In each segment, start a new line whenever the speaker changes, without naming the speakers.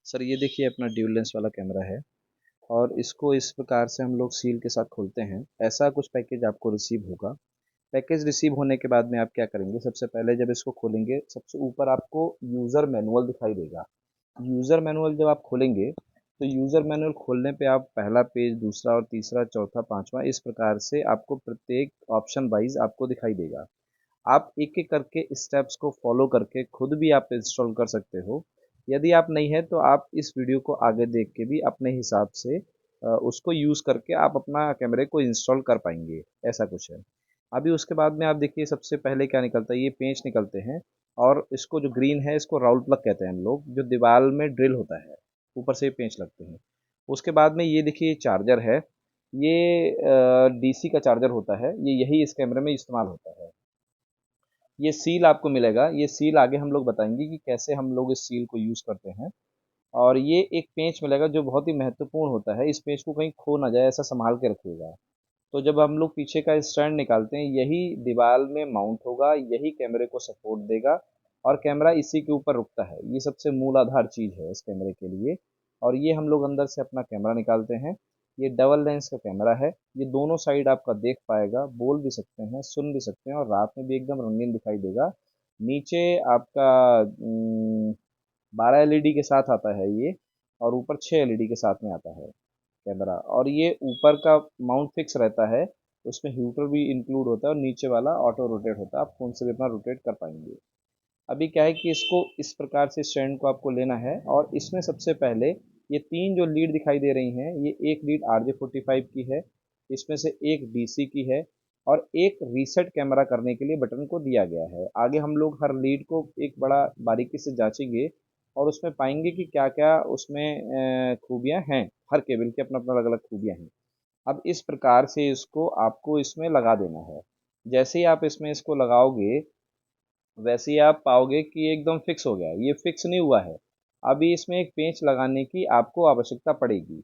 Sir ये देखिए अपना ड्यूल लेंस वाला कैमरा है और इसको इस प्रकार से हम लोग सील के साथ खोलते हैं। ऐसा कुछ पैकेज आपको रिसीव होगा। पैकेज रिसीव होने के बाद में आप क्या करेंगे, सबसे पहले जब इसको खोलेंगे सबसे ऊपर आपको यूज़र मैनुअल दिखाई देगा। यूज़र मैनुअल जब आप खोलेंगे तो यूज़र मैनुअल खोलने पे आप पहला पेज, दूसरा और तीसरा, चौथा, पांचवा इस प्रकार से आपको प्रत्येक ऑप्शन वाइज आपको दिखाई देगा। आप एक एक करके स्टेप्स को फॉलो करके खुद भी आप इंस्टॉल कर सकते हो। यदि आप नहीं है तो आप इस वीडियो को आगे देख के भी अपने हिसाब से उसको यूज़ करके आप अपना कैमरे को इंस्टॉल कर पाएंगे। ऐसा कुछ है। अभी उसके बाद में आप देखिए सबसे पहले क्या निकलता है, ये पेंच निकलते हैं। और इसको जो ग्रीन है इसको राउल प्लग कहते हैं हम लोग, जो दीवार में ड्रिल होता है, ऊपर से पेंच लगते हैं। उसके बाद में ये देखिए चार्जर है। ये डीसी का चार्जर होता है, ये यही इस कैमरे में इस्तेमाल होता है। ये सील आपको मिलेगा, ये सील आगे हम लोग बताएंगे कि कैसे हम लोग इस सील को यूज़ करते हैं। और ये एक पेंच मिलेगा जो बहुत ही महत्वपूर्ण होता है, इस पेंच को कहीं खो ना जाए ऐसा संभाल के रखिएगा। तो जब हम लोग पीछे का स्टैंड निकालते हैं, यही दीवार में माउंट होगा, यही कैमरे को सपोर्ट देगा और कैमरा इसी के ऊपर रुकता है। ये सबसे मूल आधार चीज़ है इस कैमरे के लिए। और ये हम लोग अंदर से अपना कैमरा निकालते हैं। ये डबल लेंस का कैमरा है। ये दोनों साइड आपका देख पाएगा, बोल भी सकते हैं, सुन भी सकते हैं और रात में भी एकदम रंगीन दिखाई देगा। नीचे आपका 12 एलईडी के साथ आता है ये, और ऊपर 6 एलईडी के साथ में आता है कैमरा। और ये ऊपर का माउंट फिक्स रहता है, उसमें हीटर भी इंक्लूड होता है और नीचे वाला ऑटो रोटेट होता है, आप फोन से भी अपना रोटेट कर पाएंगे। अभी क्या है कि इसको इस प्रकार से स्टैंड को आपको लेना है और इसमें सबसे पहले ये तीन जो लीड दिखाई दे रही हैं, ये एक लीड RJ45 की है, इसमें से एक डीसी की है और एक रीसेट कैमरा करने के लिए बटन को दिया गया है। आगे हम लोग हर लीड को एक बड़ा बारीकी से जांचेंगे और उसमें पाएंगे कि क्या क्या उसमें खूबियां हैं। हर केबल की अपना अपना अलग अलग खूबियां हैं। अब इस प्रकार से इसको आपको इसमें लगा देना है। जैसे ही आप इसमें इसको लगाओगे वैसे ही आप पाओगे कि ये एकदम फिक्स हो गया है। ये फिक्स नहीं हुआ है, अभी इसमें एक पेंच लगाने की आपको आवश्यकता पड़ेगी।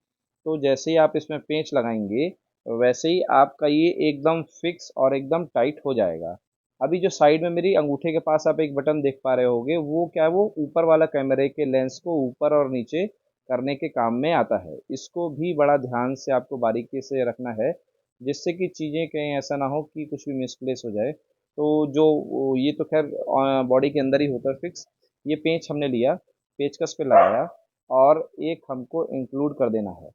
तो जैसे ही आप इसमें पेंच लगाएंगे वैसे ही आपका ये एकदम फिक्स और एकदम टाइट हो जाएगा। अभी जो साइड में मेरी अंगूठे के पास आप एक बटन देख पा रहे होगे, वो क्या है, वो ऊपर वाला कैमरे के लेंस को ऊपर और नीचे करने के काम में आता है। इसको भी बड़ा ध्यान से आपको बारीकी से रखना है, जिससे कि चीज़ें कहीं ऐसा ना हो कि कुछ भी मिसप्लेस हो जाए। तो जो ये तो खैर बॉडी के अंदर ही होता है फिक्स। ये पेंच हमने लिया, पेचकस पे लगाया और एक हमको इंक्लूड कर देना है।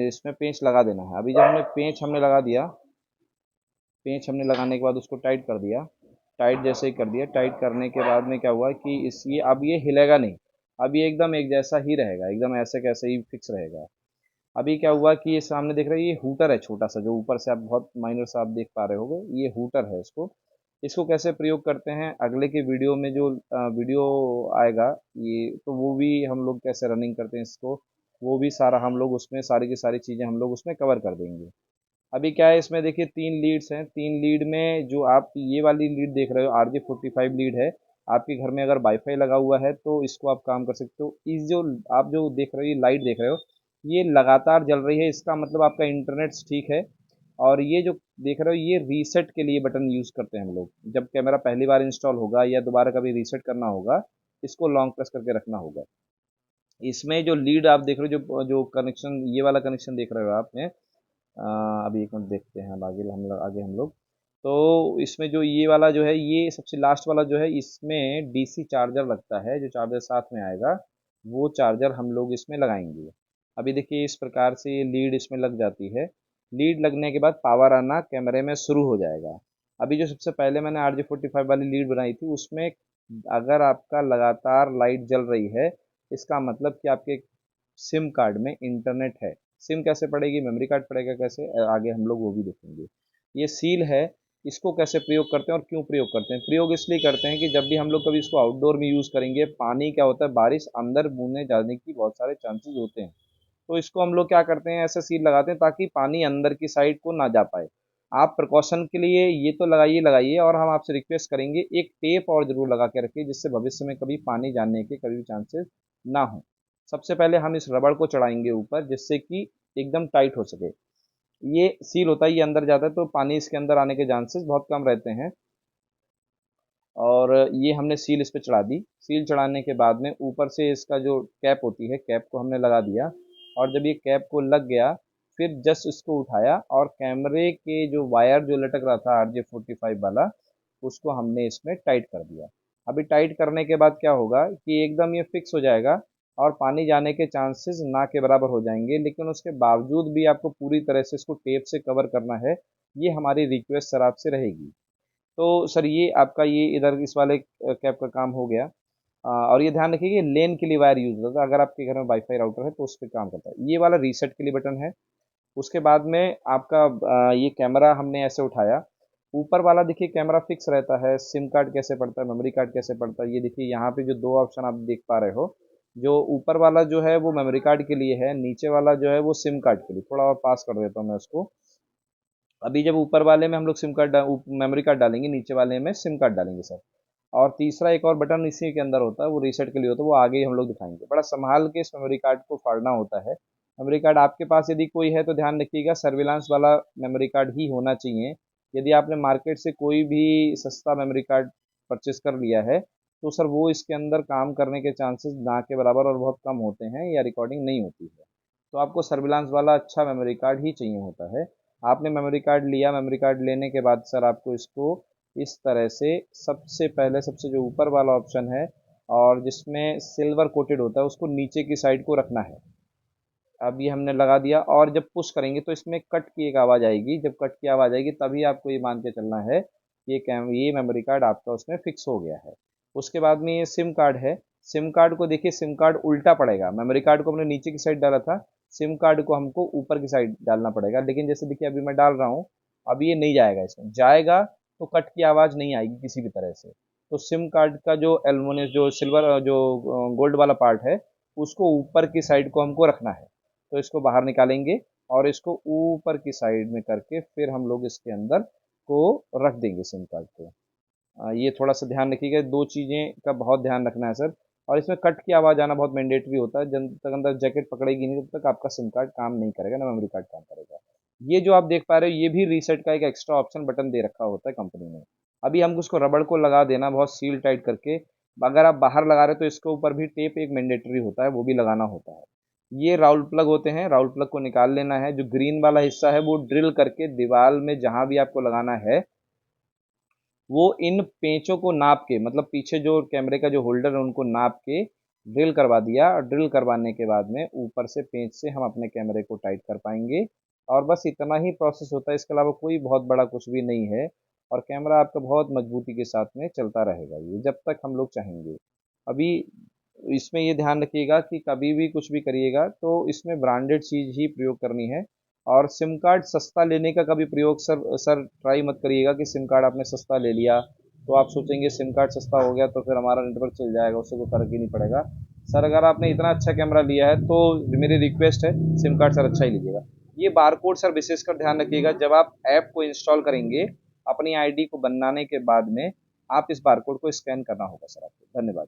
इसमें पेंच लगा देना है। अभी जब हमने लगा दिया, पेंच हमने लगाने के बाद उसको टाइट कर दिया। टाइट जैसे ही कर दिया, टाइट करने के बाद में क्या हुआ कि इस ये अब ये हिलेगा नहीं। अब ये एकदम एक जैसा ही रहेगा, एकदम ऐसे कैसे ही फिक्स रहेगा। अभी क्या हुआ कि ये सामने देख रहे हैं, ये हूटर है छोटा सा, जो ऊपर से आप बहुत माइनर सा आप देख पा रहे होगे, ये हूटर है। इसको इसको कैसे प्रयोग करते हैं अगले के वीडियो में, जो वीडियो आएगा ये, तो वो भी हम लोग कैसे रनिंग करते हैं इसको, वो भी सारा हम लोग उसमें सारी की सारी चीज़ें हम लोग उसमें कवर कर देंगे। अभी क्या है, इसमें देखिए तीन लीड्स हैं। तीन लीड में जो आप ये वाली लीड देख रहे हो, RJ45 लीड है। आपके घर में अगर वाईफाई लगा हुआ है तो इसको आप काम कर सकते हो। इस जो आप जो देख रहे हो, ये लाइट देख रहे हो, ये लगातार जल रही है, इसका मतलब आपका इंटरनेट ठीक है। और ये जो देख रहे हो, ये रीसेट के लिए बटन यूज़ करते हैं हम लोग। जब कैमरा पहली बार इंस्टॉल होगा या दोबारा कभी रीसेट करना होगा, इसको लॉन्ग प्रेस करके रखना होगा। इसमें जो लीड आप देख रहे हो, जो जो कनेक्शन, ये वाला कनेक्शन देख रहे हो आपने, अभी एक मिनट देखते हैं। अब आगे हम लोग तो इसमें जो ये वाला जो है, ये सबसे लास्ट वाला जो है, इसमें डीसी चार्जर लगता है। जो चार्जर साथ में आएगा वो चार्जर हम लोग इसमें लगाएंगे। अभी देखिए इस प्रकार से ये लीड इसमें लग जाती है। लीड लगने के बाद पावर आना कैमरे में शुरू हो जाएगा। अभी जो सबसे पहले मैंने RJ45 वाली लीड बनाई थी, उसमें अगर आपका लगातार लाइट जल रही है, इसका मतलब कि आपके सिम कार्ड में इंटरनेट है। सिम कैसे पड़ेगी, मेमोरी कार्ड पड़ेगा कैसे, आगे हम लोग वो भी देखेंगे। ये सील है, इसको कैसे प्रयोग करते हैं और क्यों प्रयोग करते हैं। प्रयोग इसलिए करते हैं कि जब भी हम लोग कभी इसको आउटडोर में यूज़ करेंगे, पानी क्या होता है, बारिश अंदर बूंदे जाने की बहुत सारे चांसेस होते हैं। तो इसको हम लोग क्या करते हैं, ऐसे सील लगाते हैं ताकि पानी अंदर की साइड को ना जा पाए। आप प्रिकॉशन के लिए ये तो लगाइए लगाइए, और हम आपसे रिक्वेस्ट करेंगे एक टेप और जरूर लगा के रखिए, जिससे भविष्य में कभी पानी जाने के कभी भी चांसेस ना हो। सबसे पहले हम इस रबड़ को चढ़ाएंगे ऊपर, जिससे कि एकदम टाइट हो सके। ये सील होता है, ये अंदर जाता है तो पानी इसके अंदर आने के चांसेस बहुत कम रहते हैं। और ये हमने सील इस पर चढ़ा दी। सील चढ़ाने के बाद में ऊपर से इसका जो कैप होती है, कैप को हमने लगा दिया। और जब ये कैप को लग गया, फिर जस्ट इसको उठाया और कैमरे के जो वायर जो लटक रहा था RJ45 वाला, उसको हमने इसमें टाइट कर दिया। अभी टाइट करने के बाद क्या होगा कि एकदम ये फिक्स हो जाएगा और पानी जाने के चांसेस ना के बराबर हो जाएंगे। लेकिन उसके बावजूद भी आपको पूरी तरह से इसको टेप से कवर करना है, ये हमारी रिक्वेस्ट सर आपसे रहेगी। तो सर ये आपका ये इधर इस वाले कैप का काम हो गया। और ये ध्यान रखिए कि लेन के लिए वायर यूज होता है। अगर आपके घर में वाईफाई राउटर है तो उस पर काम करता है। ये वाला रीसेट के लिए बटन है। उसके बाद में आपका ये कैमरा हमने ऐसे उठाया। ऊपर वाला देखिए कैमरा फिक्स रहता है। सिम कार्ड कैसे पड़ता है, मेमोरी कार्ड कैसे पड़ता है, ये देखिए यहाँ पे जो दो ऑप्शन आप देख पा रहे हो। जो ऊपर वाला जो है वो मेमोरी कार्ड के लिए है, नीचे वाला जो है वो सिम कार्ड के लिए। थोड़ा और पास कर देता हूँ मैं उसको। अभी जब ऊपर वाले में हम लोग सिम कार्ड मेमोरी कार्ड डालेंगे, नीचे वाले में सिम कार्ड डालेंगे सर। और तीसरा एक और बटन इसी के अंदर होता है, वो रीसेट के लिए होता है, वो आगे ही हम लोग दिखाएंगे। बड़ा संभाल के इस मेमोरी कार्ड को फाड़ना होता है। मेमोरी कार्ड आपके पास यदि कोई है तो ध्यान रखिएगा, सर्विलांस वाला मेमोरी कार्ड ही होना चाहिए। यदि आपने मार्केट से कोई भी सस्ता मेमोरी कार्ड परचेस कर लिया है तो सर वो इसके अंदर काम करने के चांसेस ना के बराबर और बहुत कम होते हैं, या रिकॉर्डिंग नहीं होती है। तो आपको सर्विलांस वाला अच्छा मेमोरी कार्ड ही चाहिए होता है। आपने मेमोरी कार्ड लिया, मेमोरी कार्ड लेने के बाद सर आपको इसको इस तरह से सबसे पहले सबसे जो ऊपर वाला ऑप्शन है और जिसमें सिल्वर कोटेड होता है, उसको नीचे की साइड को रखना है। अब ये हमने लगा दिया और जब पुश करेंगे तो इसमें कट की एक आवाज़ आएगी। जब कट की आवाज़ आएगी तभी आपको ये मान के चलना है कि ये मेमोरी कार्ड आपका उसमें फिक्स हो गया है। उसके बाद में ये सिम कार्ड है। सिम कार्ड को देखिए, सिम कार्ड उल्टा पड़ेगा। मेमोरी कार्ड को हमने नीचे की साइड डाला था, सिम कार्ड को हमको ऊपर की साइड डालना पड़ेगा। लेकिन जैसे देखिए अभी मैं डाल रहा हूँ, अभी ये नहीं जाएगा। इसमें जाएगा तो कट की आवाज़ नहीं आएगी किसी भी तरह से। तो सिम कार्ड का जो एल्युमिनियम जो सिल्वर जो गोल्ड वाला पार्ट है, उसको ऊपर की साइड को हमको रखना है। तो इसको बाहर निकालेंगे और इसको ऊपर की साइड में करके फिर हम लोग इसके अंदर को रख देंगे सिम कार्ड को। ये थोड़ा सा ध्यान रखिएगा, दो चीज़ें का बहुत ध्यान रखना है सर। और इसमें कट की आवाज़ आना बहुत मैंडेटरी होता है। जब तक अंदर जैकेट पकड़ेगी नहीं तब तक आपका सिम कार्ड काम नहीं करेगा, ना मेमोरी कार्ड काम करेगा। ये जो आप देख पा रहे हो, ये भी रीसेट का एक एक्स्ट्रा ऑप्शन बटन दे रखा होता है कंपनी ने। अभी हम उसको रबड़ को लगा देना बहुत सील टाइट करके। अगर आप बाहर लगा रहे हो तो इसके ऊपर भी टेप एक मैंडेटरी होता है, वो भी लगाना होता है। ये राउल प्लग होते हैं, राउल प्लग को निकाल लेना है। जो ग्रीन वाला हिस्सा है वो ड्रिल करके दीवार में जहां भी आपको लगाना है, वो इन पेंचों को नाप के, मतलब पीछे जो कैमरे का जो होल्डर है उनको नाप के ड्रिल करवा दिया। और ड्रिल करवाने के बाद में ऊपर से पेंच से हम अपने कैमरे को टाइट कर पाएंगे। और बस इतना ही प्रोसेस होता है, इसके अलावा कोई बहुत बड़ा कुछ भी नहीं है। और कैमरा आपका बहुत मजबूती के साथ में चलता रहेगा ये जब तक हम लोग चाहेंगे। अभी इसमें ये ध्यान रखिएगा कि कभी भी कुछ भी करिएगा तो इसमें ब्रांडेड चीज़ ही प्रयोग करनी है। और सिम कार्ड सस्ता लेने का कभी प्रयोग सर ट्राई मत करिएगा कि सिम कार्ड आपने सस्ता ले लिया तो आप सोचेंगे सिम कार्ड सस्ता हो गया तो फिर हमारा नेटवर्क चल जाएगा, उससे कोई फर्क ही नहीं पड़ेगा। सर अगर आपने इतना अच्छा कैमरा लिया है तो मेरी रिक्वेस्ट है, सिम कार्ड सर अच्छा ही लीजिएगा। ये बारकोड सर विशेषकर ध्यान रखिएगा, जब आप ऐप को इंस्टॉल करेंगे अपनी आईडी को बनाने के बाद में आप इस बारकोड को स्कैन करना होगा सर आपको। धन्यवाद।